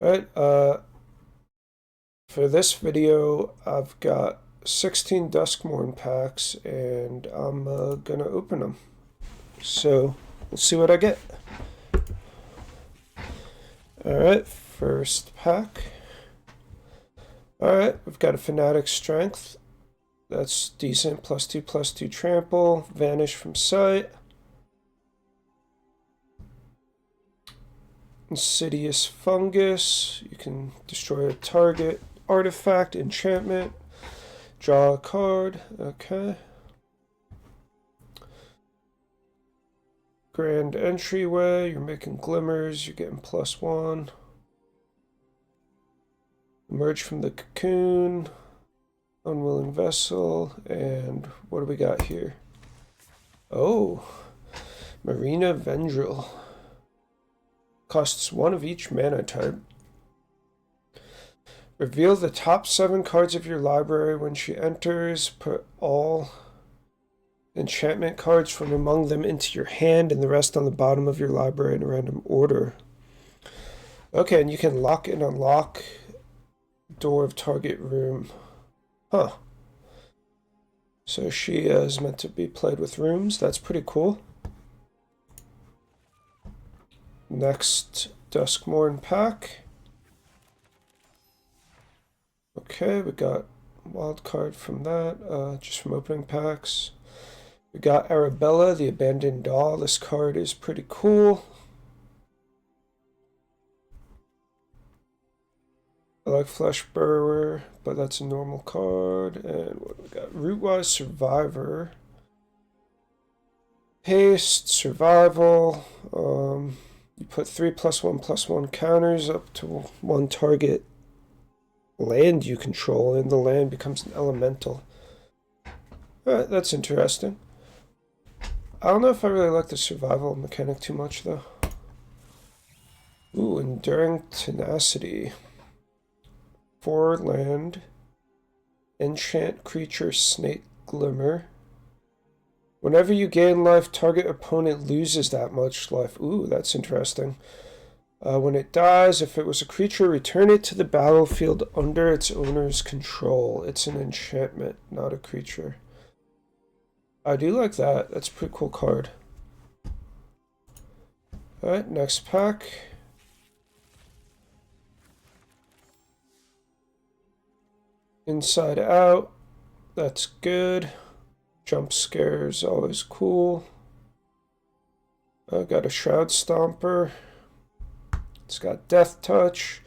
Alright, for this video, I've got 16 Duskmourn packs, and I'm gonna open them. So, let's see what I get. Alright, first pack. Alright, we've got a Fanatic Strength. That's decent, +2/+2 trample, vanish from sight. Insidious Fungus, you can destroy a target artifact, enchantment, draw a card, okay. Grand Entryway, you're making glimmers, you're getting +1. Emerge from the Cocoon, Unwilling Vessel, and what do we got here? Oh, Marina Vendril. Costs 1 of each mana type. Reveal the top 7 cards of your library when she enters. Put all enchantment cards from among them into your hand and the rest on the bottom of your library in a random order. Okay, and you can lock and unlock door of target room. Huh. So she is meant to be played with rooms. That's pretty cool. Next Duskmourn pack. Okay, we got wild card from that, just from opening packs. We got Arabella, the Abandoned Doll. This card is pretty cool. I like Flesh Burrower, but that's a normal card. And what do we got? Rootwise Survivor. Haste, Survival. You put 3+1/+1 counters up to 1 target land you control, and the land becomes an elemental. Alright, that's interesting. I don't know if I really like the survival mechanic too much, though. Ooh, Enduring Tenacity. 4 land. Enchant creature Snake Glimmer. Whenever you gain life, target opponent loses that much life. Ooh, that's interesting. When it dies, if it was a creature, return it to the battlefield under its owner's control. It's an enchantment, not a creature. I do like that. That's a pretty cool card. Alright, next pack. Inside Out. That's good. Jump scares, always cool. I got a Shroud Stomper. It's got Death Touch.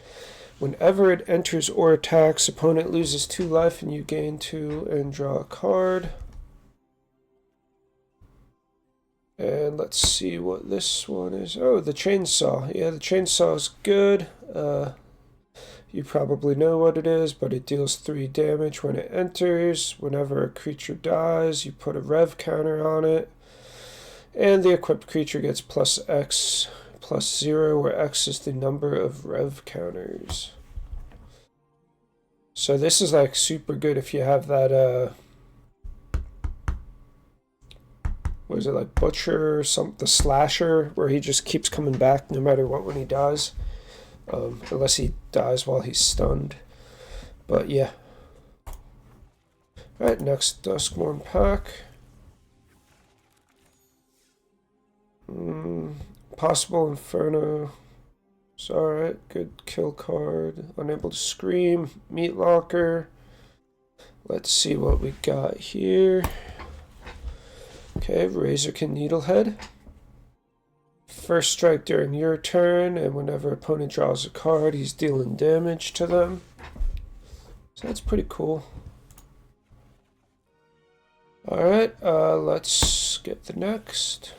Whenever it enters or attacks, opponent loses 2 life and you gain 2 and draw a card. And let's see what this one is. Oh, the Chainsaw. Yeah, the Chainsaw is good. You probably know what it is, but it deals 3 damage when it enters. Whenever a creature dies, you put a rev counter on it. And the equipped creature gets +X +0, where X is the number of rev counters. So this is like super good if you have that, what is it, like Butcher or the Slasher, where he just keeps coming back no matter what when he dies. Unless he dies while he's stunned. But yeah. Alright, next Duskmourn pack. Possible Inferno. It's alright. Good kill card. Unable to Scream. Meat Locker. Let's see what we got here. Okay, Razorkin Needlehead. First strike during your turn, and whenever opponent draws a card, he's dealing damage to them. So that's pretty cool. Alright, let's get the next.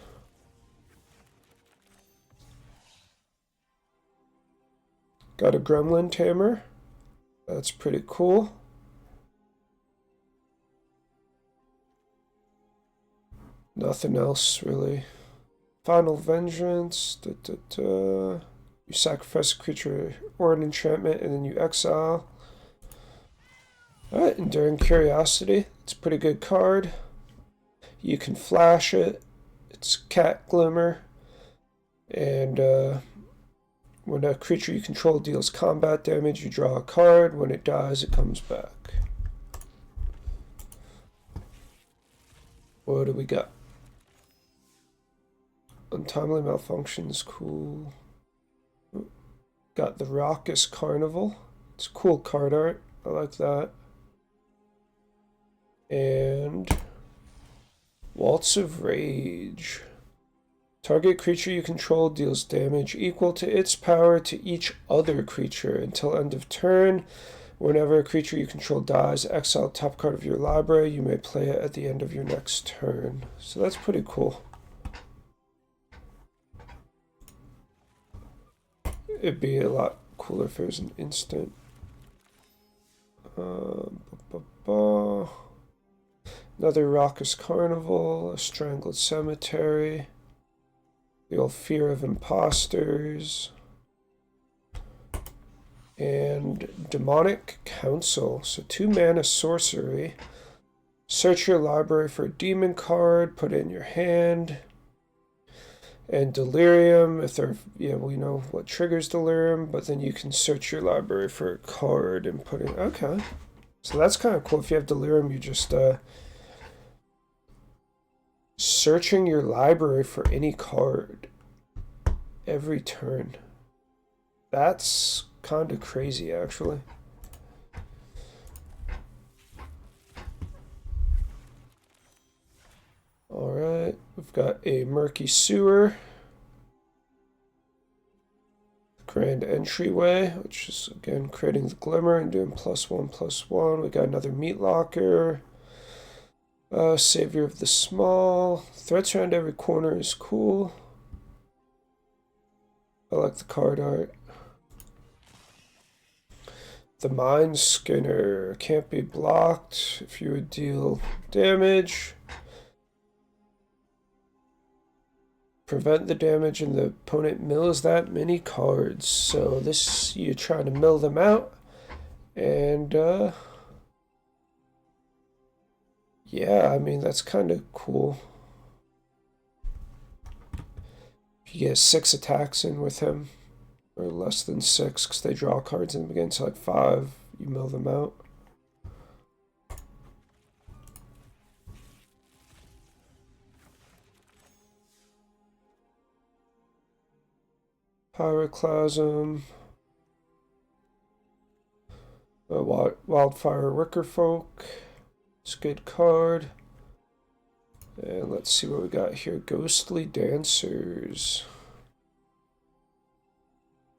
Got a Gremlin Tamer. That's pretty cool. Nothing else really. Final Vengeance. You sacrifice a creature or an enchantment and then you exile. Alright, Enduring Curiosity. It's a pretty good card. You can flash it. It's Cat Glimmer. And When a creature you control deals combat damage, you draw a card. When it dies, it comes back. What do we got? Untimely Malfunctions, cool. Got the Raucous Carnival. It's cool card art. I like that. And Waltz of Rage. Target creature you control deals damage equal to its power to each other creature until end of turn. Whenever a creature you control dies, exile top card of your library. You may play it at the end of your next turn. So that's pretty cool. It'd be a lot cooler if it was an instant. Another Raucous Carnival, a Strangled Cemetery. The old Fear of Imposters, and Demonic Council. So 2 mana sorcery. Search your library for a demon card, put it in your hand. And Delirium, if they're, yeah, we know what triggers Delirium, but then you can search your library for a card and put it, okay. So that's kind of cool. If you have Delirium, you just, searching your library for any card every turn. That's kind of crazy, actually. Alright, we've got a Murky Sewer. Grand Entryway, which is, again, creating the Glimmer and doing +1/+1. We got another Meat Locker. Savior of the Small. Threats around every corner is cool. I like the card art. The Mind Skinner. Can't be blocked if you would deal damage. Prevent the damage and the opponent mills that many cards. So this, you're trying to mill them out. And, yeah, I mean, that's kind of cool. If you get 6 attacks in with him, or less than 6, because they draw cards in the beginning, so like 5, you mill them out. Pyroclasm. Wildfire Wickerfolk. It's a good card. And let's see what we got here. Ghostly Dancers.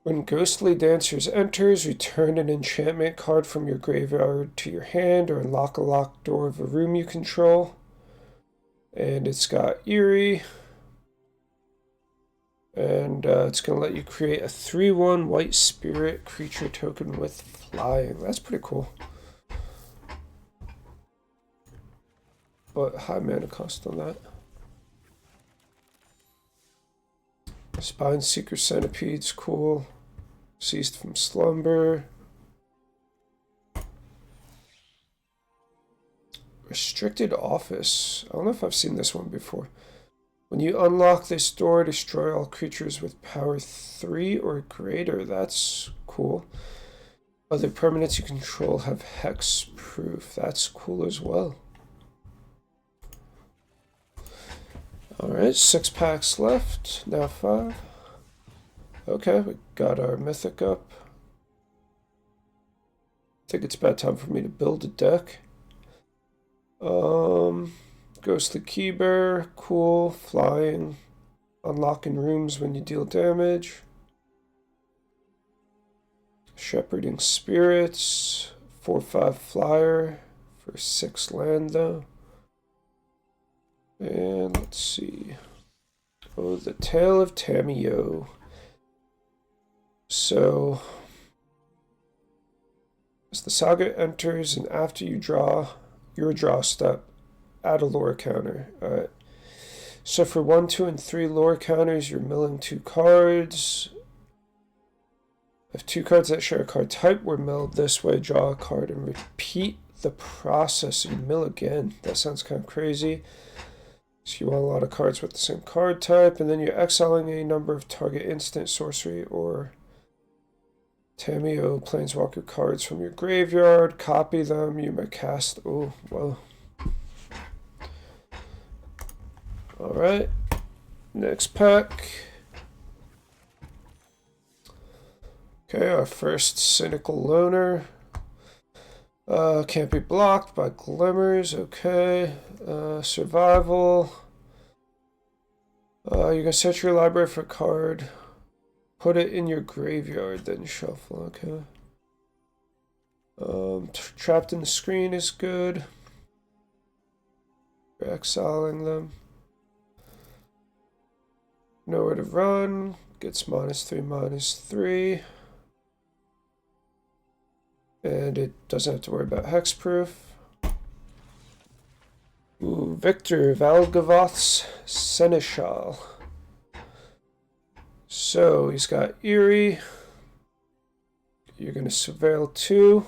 When Ghostly Dancers enters, return an enchantment card from your graveyard to your hand or unlock a locked door of a room you control. And it's got Eerie. And it's going to let you create a 3/1 white spirit creature token with flying. That's pretty cool. But high mana cost on that. Spine Seeker Centipede's cool. Ceased from Slumber. Restricted Office. I don't know if I've seen this one before. When you unlock this door, destroy all creatures with power 3 or greater. That's cool. Other permanents you control have hex proof. That's cool as well. Alright, 6 packs left. Now 5. Okay, we got our mythic up. I think it's about time for me to build a deck. Ghostly Keybearer, cool, flying, unlocking rooms when you deal damage. Shepherding Spirits, 4/5 flyer for 6 land though. And let's see. Oh, the Tale of Tamiyo. So, as the saga enters and after you draw your draw step, add a lore counter. Alright. So for 1, 2, and 3 lore counters, you're milling 2 cards. If 2 cards that share a card type were milled this way, draw a card and repeat the process. You mill again. That sounds kind of crazy. So you want a lot of cards with the same card type, and then you're exiling a number of target instant sorcery or Tameo Planeswalker cards from your graveyard. Copy them. You may cast. Oh, well. Alright. Next pack. Okay, our first Cynical Loner. Can't be blocked by Glimmers. Okay. Survival. You're going to search your library for a card. Put it in your graveyard, then shuffle. Okay. Trapped in the Screen is good. We're exiling them. Nowhere to run. Gets -3/-3. And it doesn't have to worry about hexproof. Ooh, Victor Valgavoth's Seneschal. So he's got Eerie. You're going to Surveil 2.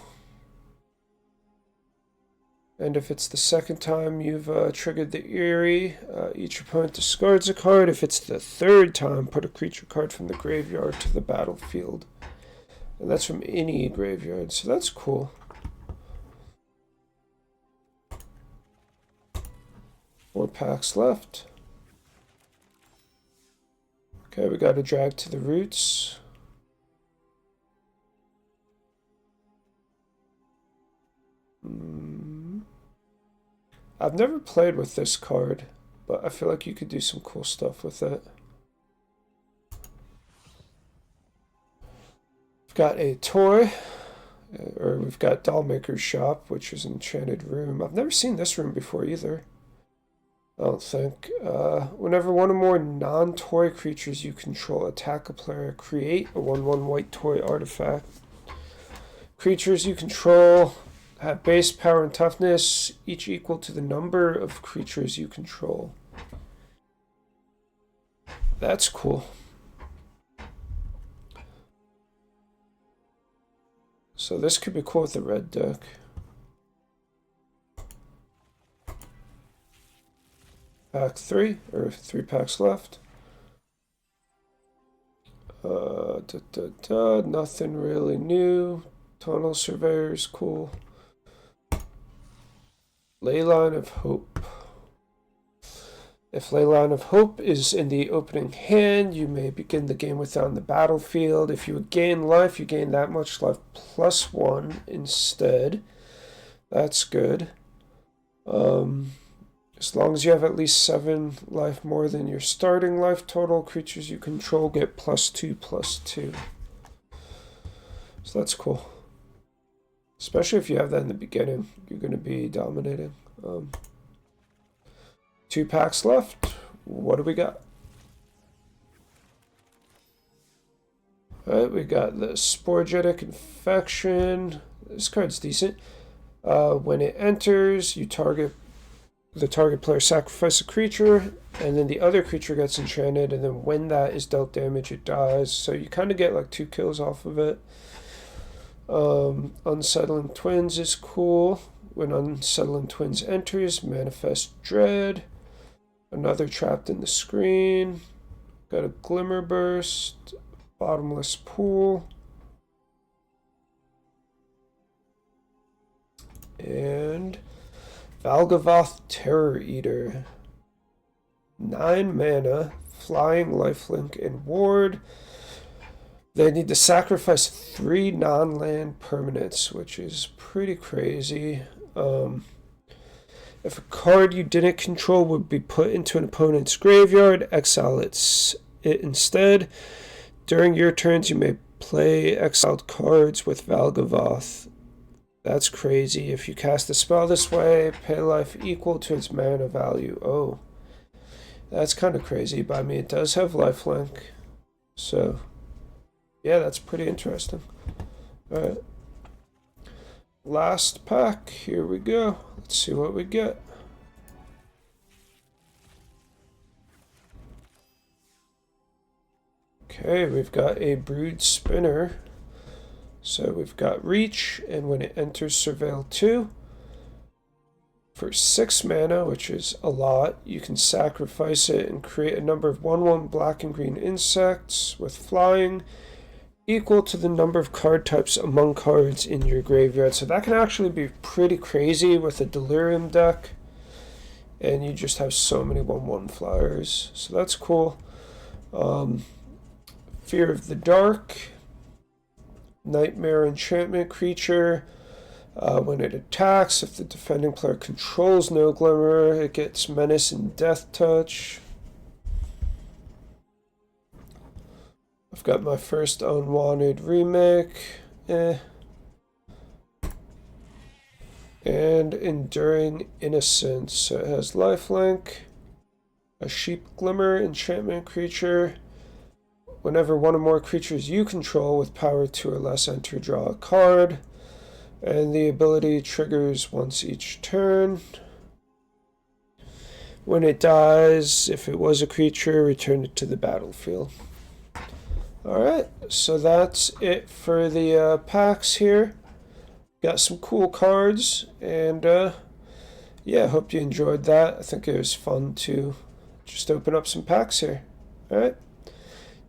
And if it's the second time you've triggered the Eerie, each opponent discards a card. If it's the third time, put a creature card from the graveyard to the battlefield. And that's from any graveyard, so that's cool. Four packs left. Okay, we got a Drag to the Roots. I've never played with this card, but I feel like you could do some cool stuff with it. We've got a toy, or we've got Dollmaker's Shop, which is an enchanted room. I've never seen this room before either. I don't think. Whenever one or more non-toy creatures you control attack a player, create a 1/1 white toy artifact. Creatures you control have base power and toughness, each equal to the number of creatures you control. That's cool. So this could be cool with the red deck. Pack 3, or 3 packs left. Nothing really new. Tunnel Surveyor's cool. Leyline of Hope. If Leyline of Hope is in the opening hand, you may begin the game with it on the battlefield. If you gain life, you gain that much life +1 instead. That's good. As long as you have at least 7 life more than your starting life total, creatures you control get +2/+2. So that's cool. Especially if you have that in the beginning, you're going to be dominating. 2 packs left. What do we got? Alright, we got the Sporogenic Infection. This card's decent. When it enters, the target player sacrifices a creature, and then the other creature gets enchanted, and then when that is dealt damage, it dies. So you kind of get like 2 kills off of it. Unsettling Twins is cool. When Unsettling Twins enters, Manifest Dread. Another Trapped in the Screen. Got a Glimmer Burst. Bottomless Pool. And Valgavoth Terror Eater. 9 mana, Flying, Lifelink, and Ward. They need to sacrifice 3 non-land permanents, which is pretty crazy. If a card you didn't control would be put into an opponent's graveyard, exile it instead. During your turns, you may play exiled cards with Valgavoth. That's crazy. If you cast a spell this way, pay life equal to its mana value. Oh, that's kind of crazy, but I mean, it does have lifelink. So, yeah, that's pretty interesting. Alright. Last pack. Here we go. Let's see what we get. Okay, we've got a Brood Spinner. So we've got Reach, and when it enters, Surveil 2. For 6 mana, which is a lot, you can sacrifice it and create a number of 1/1 black and green insects with flying. equal to the number of card types among cards in your graveyard. So that can actually be pretty crazy with a Delirium deck. And you just have so many 1/1 flyers. So that's cool. Fear of the Dark. Nightmare enchantment creature. When it attacks, if the defending player controls No Glimmer, it gets Menace and Death Touch. I've got my first Unwanted remake. And Enduring Innocence. So it has lifelink. A Sheep Glimmer enchantment creature. Whenever one or more creatures you control with power 2 or less enter, draw a card. And the ability triggers once each turn. When it dies, if it was a creature, return it to the battlefield. Alright, so that's it for the packs here. Got some cool cards, and yeah, hope you enjoyed that. I think it was fun to just open up some packs here. Alright,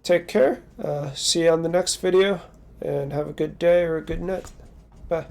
take care. See you on the next video, and have a good day or a good night. Bye.